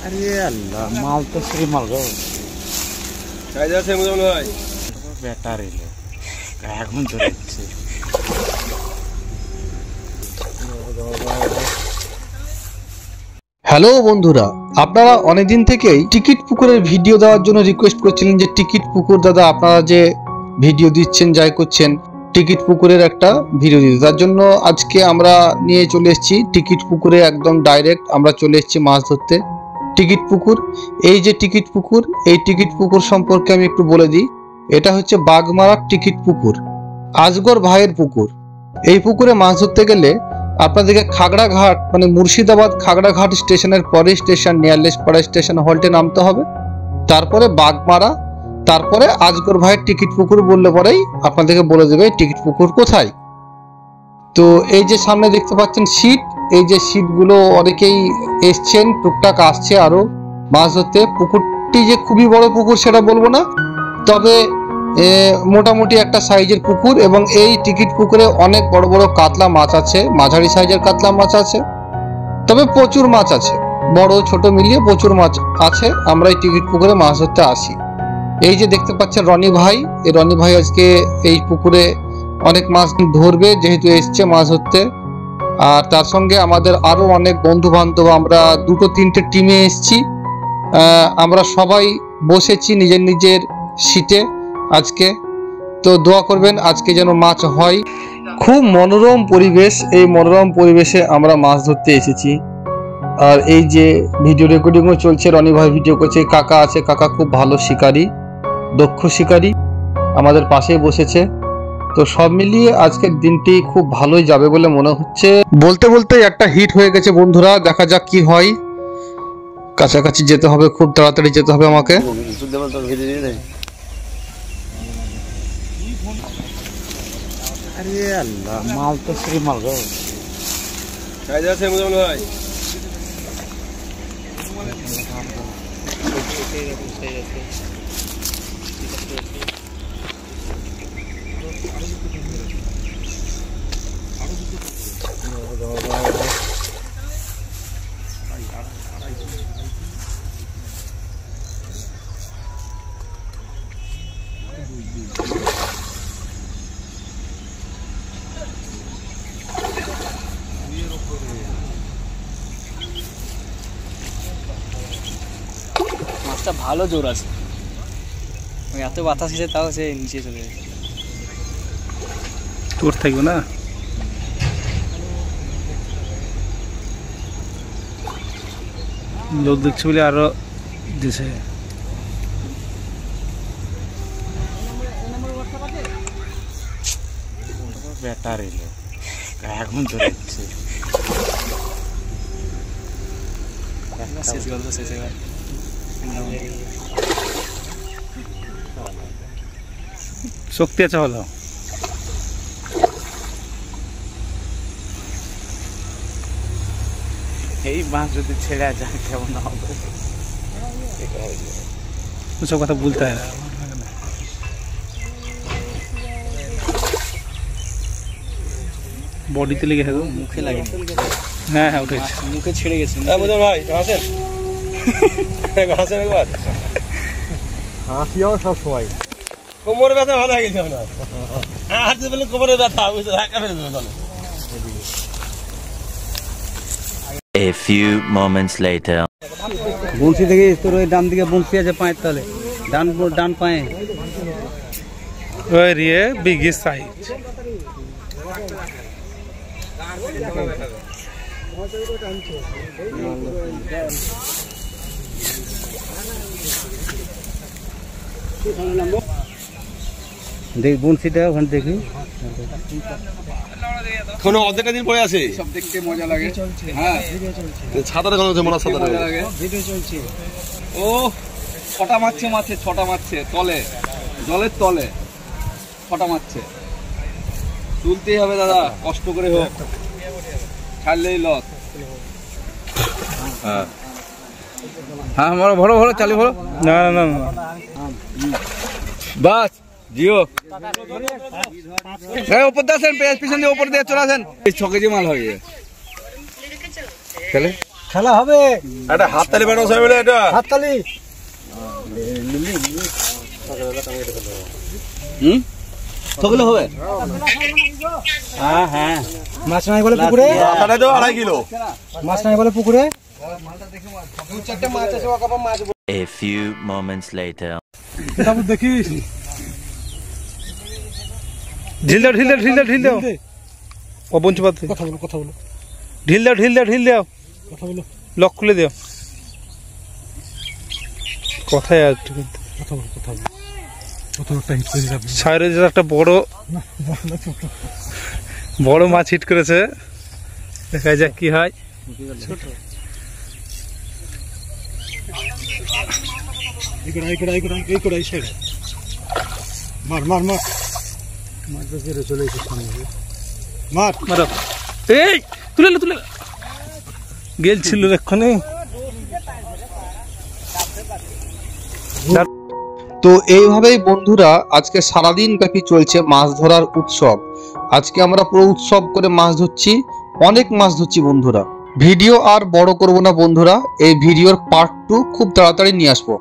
আরে আল্লাহ, মাল তো শ্রী মাল গো। সাইজ আছে মনে হয় ব্যাটারি লো এখন ধরেছে। হ্যালো বন্ধুরা, আপনারা অনেকদিন থেকেই টিকিট পুকুরের ভিডিও দেওয়ার জন্য রিকোয়েস্ট করছিলেন যে টিকিট পুকুর দাদা আপনারা যে ভিডিও দিচ্ছেন যাই করছেন টিকিট পুকুরের একটা ভিডিও দিতে। তার জন্য আজকে আমরা নিয়ে চলে এসেছি টিকিট পুকুরে, একদম ডাইরেক্ট আমরা চলে এসেছি মাছ ধরতে। টিকিট পুকুর, এই যে টিকিট পুকুর, এই টিকিট পুকুর সম্পর্কে আমি একটু বলে দিই। এটা হচ্ছে বাগমারার টিকিট পুকুর, আজগর ভাইয়ের পুকুর। এই পুকুরে মাছ ধরতে গেলে আপনাদেরকে খাগড়াঘাট মানে মুর্শিদাবাদ খাগড়াঘাট স্টেশনের পরে স্টেশন নিয়ারলেস্ট পাড়া স্টেশন হল্টে নামতে হবে, তারপরে বাগমারা, তারপরে আজগর ভাইয়ের টিকিট পুকুর বললে পরেই আপনাদেরকে বলে দেবে টিকিট পুকুর কোথায়। তো এই যে সামনে দেখতে পাচ্ছেন সিট, এই যে সিটগুলো অনেকেই এসছেন, টুকটাক আসছে আরো মাছ ধরতে। পুকুরটি যে খুবই বড় পুকুর সেটা বলবো না, তবে মোটামুটি একটা সাইজের পুকুর। এবং এই টিকিট পুকুরে অনেক বড় বড় কাতলা মাছ আছে, মাঝারি সাইজের কাতলা মাছ আছে, তবে প্রচুর মাছ আছে, বড় ছোট মিলিয়ে প্রচুর মাছ আছে। আমরা এই টিকিট পুকুরে মাছ ধরতে আসি। এই যে দেখতে পাচ্ছেন রনি ভাই, এই রনি ভাই আজকে এই পুকুরে অনেক মাছ ধরবে যেহেতু এসছে মাছ ধরতে। আর তার সঙ্গে আমাদের আরো অনেক বন্ধু বান্ধব, আমরা দুটো তিনটে টিমে এসছি। আমরা সবাই বসেছি নিজের নিজের সিটে আজকে। তো দোয়া করবেন আজকে যেন মাছ হয়। খুব মনোরম পরিবেশ, এই মনোরম পরিবেশে আমরা মাছ ধরতে এসেছি। আর এই যে ভিডিও রেকর্ডিংও চলছে, রনি ভাই ভিডিও করছে, কাকা আছে, কাকা খুব ভালো শিকারী, দক্ষ শিকারী, আমাদের পাশেই বসেছে। তো সব মিলিয়ে আজকের দিনটি খুব ভালোই যাবে বলে মনে হচ্ছে। বলতে বলতে একটা হিট হয়ে গেছে বন্ধুরা, দেখা যাক কি হয়। কাছাকাছি যেতে হবে, খুব তাড়াতাড়ি যেতে হবে আমাকে। আরে আল্লাহ, মাল তো শ্রী মাল গো। সাইজ আছে মনে হয় মাছটা ভালো জোর আছে, ওই এত বাতাস এসে তাও সে নিচে চলে গেছে। তোর থাকবে না, লোক দেখছে বলে আরো দিছে। ব্যাটারি লো এখন ধরেছে। শেষ গল্প শেষ এবার। শক্তি আছে হলো। এই মাছ যদি ছেড়ে যায় কেমন হবে? সব কথা বলতে হয় না। বডিতে লেগে গেছে, মুখে লাগে। হ্যাঁ হ্যাঁ উঠেছে, মুখে ছেড়ে গেছে। ভাই হাসেন হাসেন একবার, হাসিও সব সময়। কোমরে ব্যথা ভালো হয়ে গেছে আপনার। হ্যাঁ হাতে বলে কোমরে ব্যথা বুঝতে ধাক্কা ফেলে দেবে। A few moments later. Banshi থেকে তোর ওই ডান দিকে বংশী আছে, পায়ের তলে ডান পায়ে। ওই রে বিগ সাইজ। দেখ বংশীটা ওখানে দেখি, কোনো অর্ধেকটা দিন পরে আছে। সব দেখতে মজা লাগে। হ্যাঁ ছাতাটা কোনো হচ্ছে, মোড়া ছাতা মজা লাগে। ভিডিও চলছে। ও ছটা মারছে তলে, জলের তলে ছটা মারছে। তুলতেই হবে দাদা, কষ্ট করে হোক, ছাড়লেই লস। হ্যাঁ হ্যাঁ বড় বড় চালু বড়। না না না না, বাস জিও ऊपर दे, पीछन ऊपर दे, चला 6 केजी माल हो गया। चले খেলা হবে একটা হাততালি বানাও সবাই মিলে এটা হাততালি। সকলে হবে। হ্যাঁ হ্যাঁ, মাছ নাই বলে পুকুরে, মাথাটা তো 2.5 কিলো। মাছ নাই বলে পুকুরে। A few moments later. দেখিস ঢিল দাও ঢিল দাও ঢিল দাও ঢিল দাও ও বঞ্চপাত কথা বলো, কথা বলো, ঢিল দাও ঢিল দাও ঢিল দাও কথা বলো, লক খুলে দিও কথায় আর একটু কথা বলো, কথা বলো। কতটা হিট করে যাবে সাইরে যে একটা বড় মাছ হিট করেছে, দেখা যাক কি হয়। মার মার মার মাছ বেঁচে চলে এসে সামনে মার মারো, এই তুলে লো তুলে লো। গেলছিল এক্ষুনি। তো এইভাবেই বন্ধুরা আজকে সারাদিন ব্যাপী চলছে মাছ ধরার উৎসব। আজকে আমরা পুরো উৎসব করে মাছ ধরছি, অনেক মাছ ধরছি বন্ধুরা। ভিডিও আর বড় করব না বন্ধুরা, এই ভিডিওর পার্ট 2 খুব তাড়াতাড়ি নিয়ে আসবো।